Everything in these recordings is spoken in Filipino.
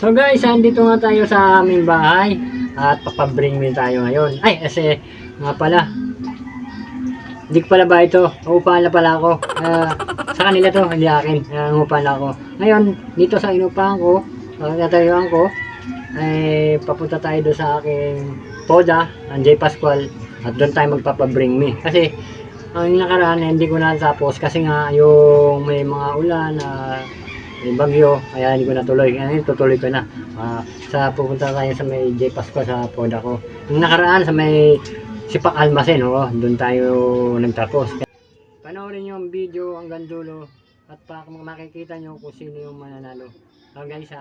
So guys, andito nga tayo sa aming bahay at papabring me tayo ngayon. Ay, kasi nga pala, hindi ko pala ba ito? Uupahan na pala ako. Sa kanila to, hindi akin. Uupahan na ako. Ngayon, dito sa inupahan ko, natayuan ko, ay papunta tayo doon sa aking poda, ang J. Pascual, at doon tayo magpapabring me. Kasi, ang nakaraan, hindi ko natapos kasi nga yung may mga ulan, may bagyo, kaya hindi ko natuloy. Ngayon, tutuloy ko na. Pupunta tayo sa may J. Pascual sa poda ko. Yung nakaraan, sa may Sipak Almasen, doon tayo nagtapos. Panoorin nyo ang video hanggang dulo at makikita nyo kung sino yung mananalo. Guys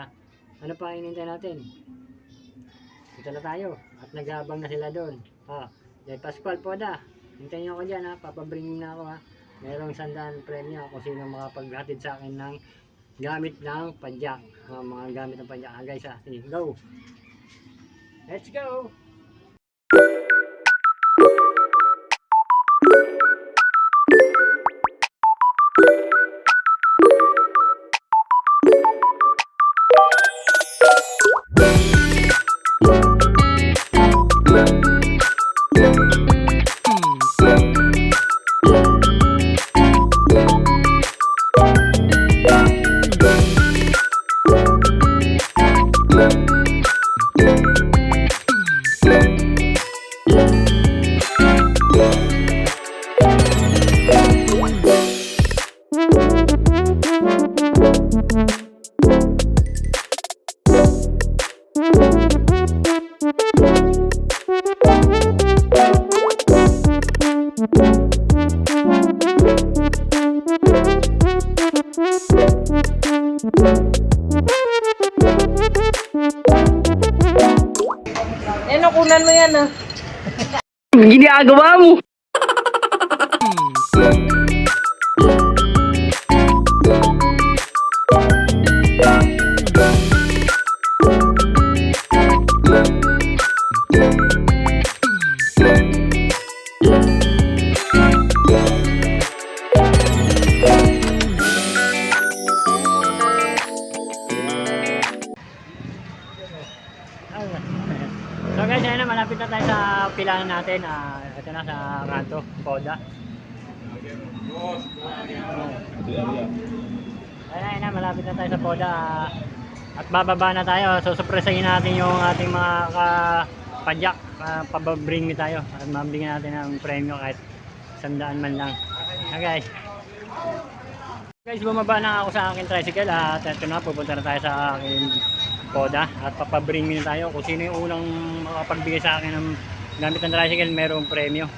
ano pa hinintay natin? Dito na tayo at nag-aabang na sila doon. J. Pascual poda. Hintayin nyo ako dyan papabringin na ako Merong 100 premyo kung sino makapaghatid sa akin ng gamit ng padyak. Mga gamit ng padyak guys Sige, go! Let's go! Kunan mo yan Ginagawa mo! So guys, ayun na, malapit na tayo sa pilahan natin. Ito na sa kanto, poda. Ayun na, malapit na tayo sa poda. At bababa na tayo. So supresahin natin yung ating mga kapadyak. Pababring me tayo. At mabigyan natin ng premyo kahit 100 man lang. Guys. Guys, bumaba na ako sa aking tricycle. At ito na, pupunta na tayo sa aking poda at papabring me na tayo. Kung sino yung unang makapagbigay sa akin ng gamit ng tricycle, merong premyo.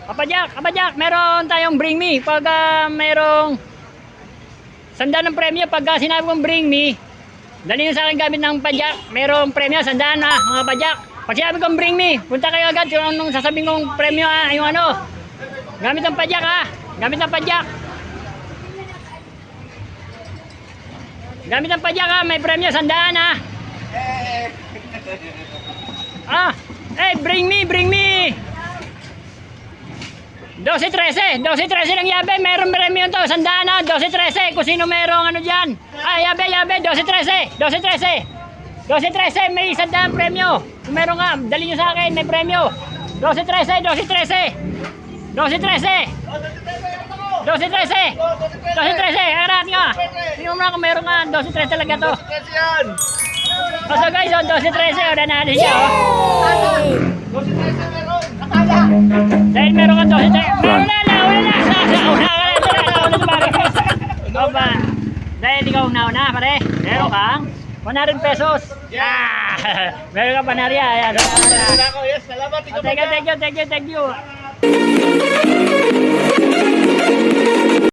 Kapadyak, meron tayong bring me. Pag merong 100 ng premyo, pag sinabi kong bring me, dali nyo sa akin gamit ng padyak, merong premyo, 100 mga padyak. Pag sinabi kong bring me, punta kayo agad yung anong sasabihin kong premyo yung gamit ng padyak gamit ng padyak. Gamit ng padyak may premyo, 100 bring me 12-13 lang yabe, meron premyo to, 100 12-13, kung sino merong dyan yabe 12-13 may 100 premyo, kung meron dali nyo sa akin, may premyo 12-13 arat nga. Tingnan mo na kung meron 12-13 talaga to. So guys, 12-13 nanalo siya 12-13 meron. Dahil meron ka 12-13. Meron na. Dahil ikaw una pare. Meron kang 100 pesos. Meron ka panarya. Yes, salamat. Thank you.